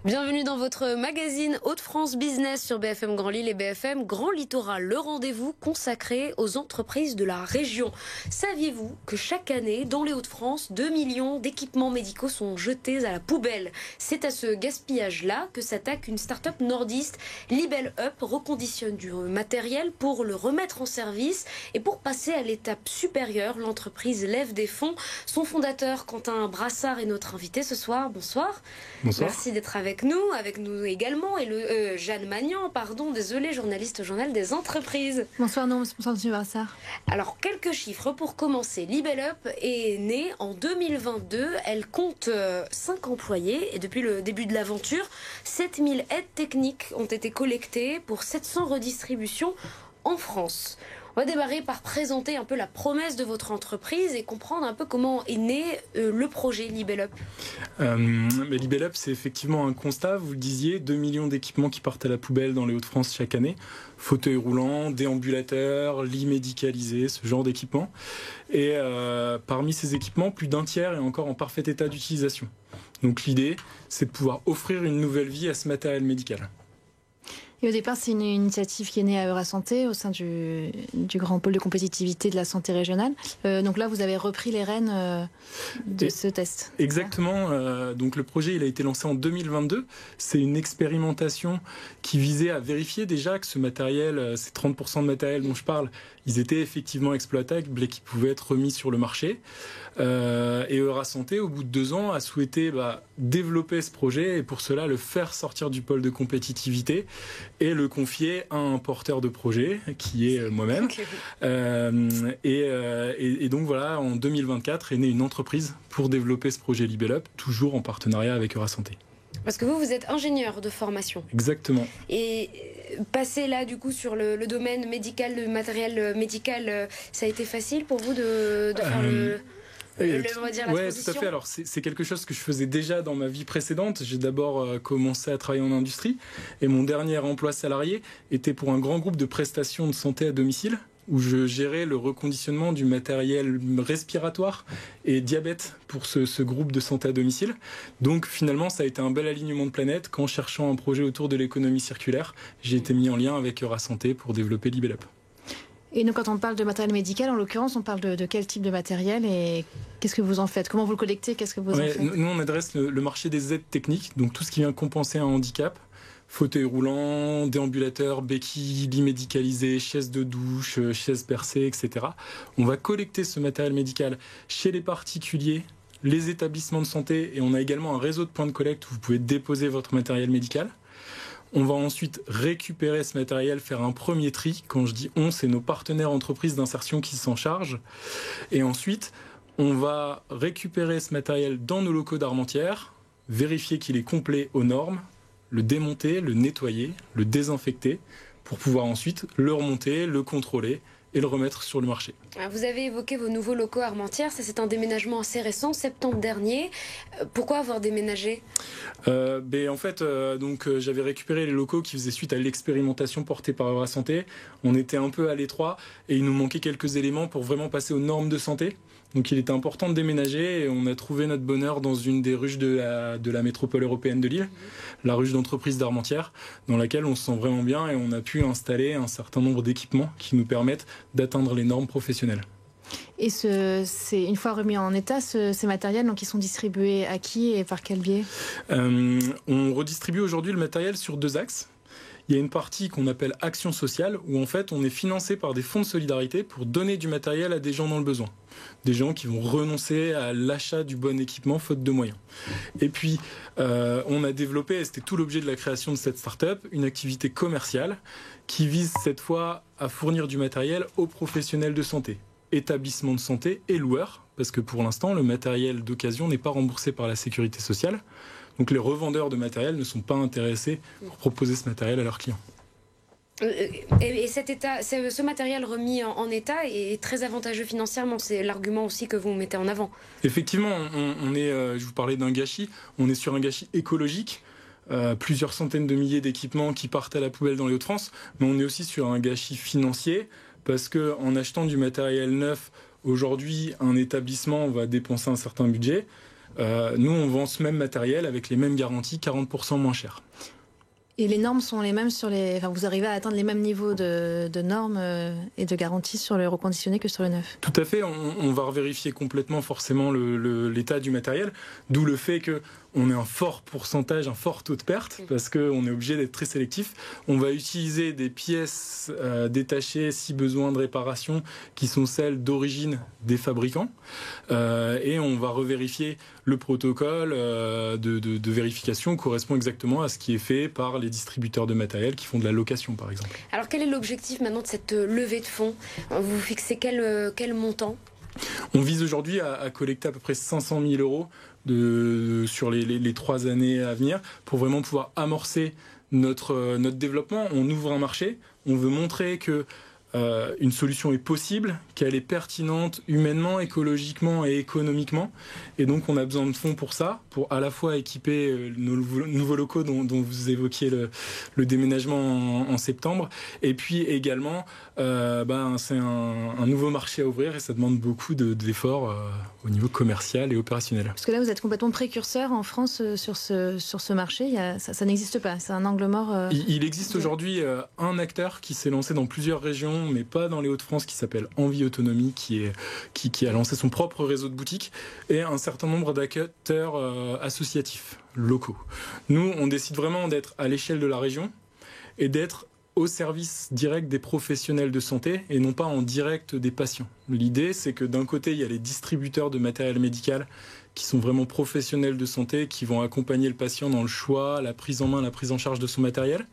Bienvenue dans votre magazine Hauts-de-France Business sur BFM Grand Lille et BFM Grand Littoral, le rendez-vous consacré aux entreprises de la région. Saviez-vous que chaque année, dans les Hauts-de-France, 2 millions d'équipements médicaux sont jetés à la poubelle? C'est à ce gaspillage-là que s'attaque une start-up nordiste. Libel Up reconditionne du matériel pour le remettre en service et pour passer à l'étape supérieure, l'entreprise lève des fonds. Son fondateur, Quentin Brassard, est notre invité ce soir. Bonsoir. Bonsoir. Merci d'être avec nous également, et Jeanne Magnan, journaliste au Journal des Entreprises. Bonsoir, monsieur Brassard. Alors, quelques chiffres pour commencer. Libel Up est née en 2022. Elle compte 5 employés et depuis le début de l'aventure, 7000 aides techniques ont été collectées pour 700 redistributions en France. On va démarrer par présenter un peu la promesse de votre entreprise et comprendre un peu comment est né le projet Libel Up. Libel Up, c'est effectivement un constat. Vous le disiez, 2 millions d'équipements qui partent à la poubelle dans les Hauts-de-France chaque année. Fauteuils roulants, déambulateurs, lits médicalisés, ce genre d'équipements. Et parmi ces équipements, plus d'un tiers est encore en parfait état d'utilisation. Donc l'idée, c'est de pouvoir offrir une nouvelle vie à ce matériel médical. Et au départ, c'est une initiative qui est née à Eurasanté au sein du grand pôle de compétitivité de la santé régionale. Donc là, vous avez repris les rênes de ce test. Exactement. Donc le projet, il a été lancé en 2022. C'est une expérimentation qui visait à vérifier déjà que ce matériel, ces 30% de matériel dont je parle, ils étaient effectivement exploitables et qui pouvaient être remis sur le marché. Et Eurasanté, au bout de 2 ans, a souhaité développer ce projet et pour cela le faire sortir du pôle de compétitivité et le confier à un porteur de projet qui est moi-même. Et donc voilà, en 2024 est née une entreprise pour développer ce projet Libel Up, toujours en partenariat avec Eurasanté. Parce que vous êtes ingénieur de formation. Exactement. Et passer là, du coup, sur le domaine médical, le matériel médical, ça a été facile pour vous de faire on va dire, la transition. Tout à fait. Alors, c'est quelque chose que je faisais déjà dans ma vie précédente. J'ai d'abord commencé à travailler en industrie et mon dernier emploi salarié était pour un grand groupe de prestations de santé à domicile où je gérais le reconditionnement du matériel respiratoire et diabète pour ce groupe de santé à domicile. Donc finalement, ça a été un bel alignement de planètes qu'en cherchant un projet autour de l'économie circulaire, j'ai été mis en lien avec Eurasanté pour développer Libel Up. Et nous, quand on parle de matériel médical, en l'occurrence, on parle de quel type de matériel et qu'est-ce que vous en faites? Comment vous le collectez? Qu'est-ce que vous en faites? Nous, on adresse le marché des aides techniques, donc tout ce qui vient compenser un handicap. Fauteuil roulant, déambulateurs, béquilles, lits médicalisés, chaises de douche, chaises percées, etc. On va collecter ce matériel médical chez les particuliers, les établissements de santé et on a également un réseau de points de collecte où vous pouvez déposer votre matériel médical. On va ensuite récupérer ce matériel, faire un premier tri. Quand je dis on, c'est nos partenaires entreprises d'insertion qui s'en chargent. Et ensuite, on va récupérer ce matériel dans nos locaux d'Armentières, vérifier qu'il est complet aux normes, le démonter, le nettoyer, le désinfecter, pour pouvoir ensuite le remonter, le contrôler et le remettre sur le marché. Vous avez évoqué vos nouveaux locaux à Armentières, ça c'est un déménagement assez récent, septembre dernier. Pourquoi avoir déménagé? En fait, j'avais récupéré les locaux qui faisaient suite à l'expérimentation portée par Eurasanté. On était un peu à l'étroit et il nous manquait quelques éléments pour vraiment passer aux normes de santé. Donc il était important de déménager et on a trouvé notre bonheur dans une des ruches de la métropole européenne de Lille, la ruche d'entreprise d'Armentières, dans laquelle on se sent vraiment bien et on a pu installer un certain nombre d'équipements qui nous permettent d'atteindre les normes professionnelles. Et c'est une fois remis en état, ces matériels, donc ils sont distribués à qui et par quel biais? On redistribue aujourd'hui le matériel sur 2 axes. Il y a une partie qu'on appelle action sociale, où en fait on est financé par des fonds de solidarité pour donner du matériel à des gens dans le besoin. Des gens qui vont renoncer à l'achat du bon équipement faute de moyens. Et puis on a développé, et c'était tout l'objet de la création de cette start-up, une activité commerciale qui vise cette fois à fournir du matériel aux professionnels de santé, établissements de santé et loueurs, parce que pour l'instant le matériel d'occasion n'est pas remboursé par la sécurité sociale. Donc les revendeurs de matériel ne sont pas intéressés pour proposer ce matériel à leurs clients. Et ce matériel remis en état est très avantageux financièrement, c'est l'argument aussi que vous mettez en avant. Effectivement, je vous parlais d'un gâchis, on est sur un gâchis écologique. Plusieurs centaines de milliers d'équipements qui partent à la poubelle dans les Hauts-de-France, mais on est aussi sur un gâchis financier parce qu'en achetant du matériel neuf, aujourd'hui, un établissement va dépenser un certain budget. nous on vend ce même matériel avec les mêmes garanties, 40% moins cher. Et les normes sont les mêmes sur les... Enfin, vous arrivez à atteindre les mêmes niveaux de normes et de garanties sur le reconditionné que sur le neuf? Tout à fait, on va revérifier complètement forcément l'état du matériel, d'où le fait que on ait un fort pourcentage, un fort taux de perte, parce qu'on est obligé d'être très sélectif. On va utiliser des pièces détachées, si besoin de réparation, qui sont celles d'origine des fabricants. Et on va revérifier le protocole de vérification correspond exactement à ce qui est fait par les distributeurs de matériel qui font de la location, par exemple. Alors, quel est l'objectif maintenant de cette levée de fonds? Vous fixez quel montant? On vise aujourd'hui à collecter à peu près 500 000 euros sur les 3 années à venir pour vraiment pouvoir amorcer notre développement. On ouvre un marché, on veut montrer que une solution est possible, qu'elle est pertinente humainement, écologiquement et économiquement. Et donc on a besoin de fonds pour ça, pour à la fois équiper nos nouveaux locaux dont vous évoquiez le déménagement en septembre. Et puis également, c'est un nouveau marché à ouvrir et ça demande beaucoup d'efforts au niveau commercial et opérationnel. Parce que là, vous êtes complètement précurseur en France sur ce marché. Ça n'existe pas, c'est un angle mort. Il existe aujourd'hui un acteur qui s'est lancé dans plusieurs régions, mais pas dans les Hauts-de-France, qui s'appelle Envie Autonomie, qui a lancé son propre réseau de boutiques, et un certain nombre d'acteurs associatifs locaux. Nous, on décide vraiment d'être à l'échelle de la région et d'être au service direct des professionnels de santé et non pas en direct des patients. L'idée, c'est que d'un côté, il y a les distributeurs de matériel médical qui sont vraiment professionnels de santé, qui vont accompagner le patient dans le choix, la prise en main, la prise en charge de son matériel.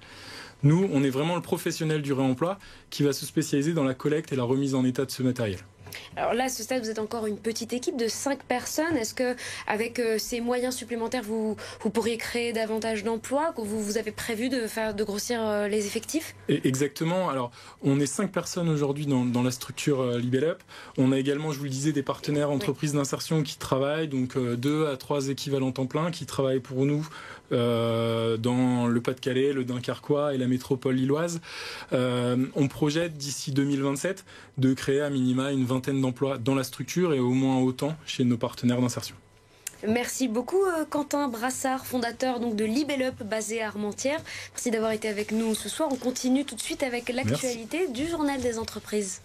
Nous, on est vraiment le professionnel du réemploi qui va se spécialiser dans la collecte et la remise en état de ce matériel. Alors là, à ce stade, vous êtes encore une petite équipe de 5 personnes. Est-ce qu'avec ces moyens supplémentaires, vous pourriez créer davantage d'emplois? Vous avez prévu de grossir les effectifs? Exactement. Alors, on est 5 personnes aujourd'hui dans la structure Libel Up. On a également, je vous le disais, des partenaires entreprises d'insertion qui travaillent, donc 2 à 3 équivalents temps plein qui travaillent pour nous dans le Pas-de-Calais, le Dunkerquois et la métropole lilloise. On projette d'ici 2027 de créer à minima une vingtaine d'emplois dans la structure et au moins autant chez nos partenaires d'insertion. Merci beaucoup Quentin Brassard, fondateur donc de Libel Up basé à Armentières. Merci d'avoir été avec nous ce soir. On continue tout de suite avec l'actualité du Journal des entreprises.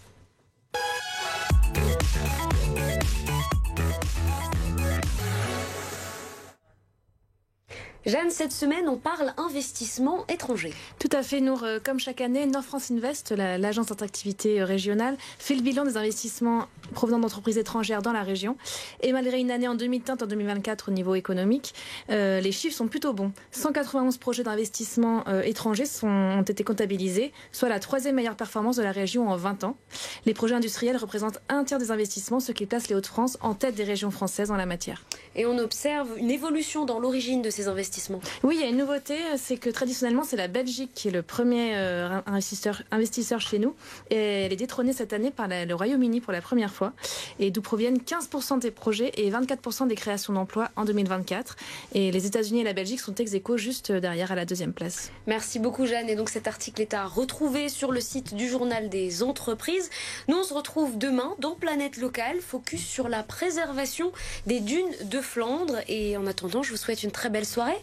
Jeanne, cette semaine, on parle investissement étranger. Tout à fait, Nour. Comme chaque année, Nord France Invest, l'agence d'attractivité régionale, fait le bilan des investissements provenant d'entreprises étrangères dans la région. Et malgré une année en demi-teinte en 2024 au niveau économique, les chiffres sont plutôt bons. 191 projets d'investissement étrangers ont été comptabilisés, soit la 3e meilleure performance de la région en 20 ans. Les projets industriels représentent un tiers des investissements, ce qui place les Hauts-de-France en tête des régions françaises en la matière. Et on observe une évolution dans l'origine de ces investissements. Oui, il y a une nouveauté, c'est que traditionnellement, c'est la Belgique qui est le premier investisseur chez nous. Et elle est détrônée cette année par le Royaume-Uni pour la première fois. Et d'où proviennent 15% des projets et 24% des créations d'emplois en 2024. Et les États-Unis et la Belgique sont ex-aequo juste derrière à la 2e place. Merci beaucoup Jeanne. Et donc cet article est à retrouver sur le site du Journal des entreprises. Nous, on se retrouve demain dans Planète Locale, focus sur la préservation des dunes de Flandre. Et en attendant, je vous souhaite une très belle soirée.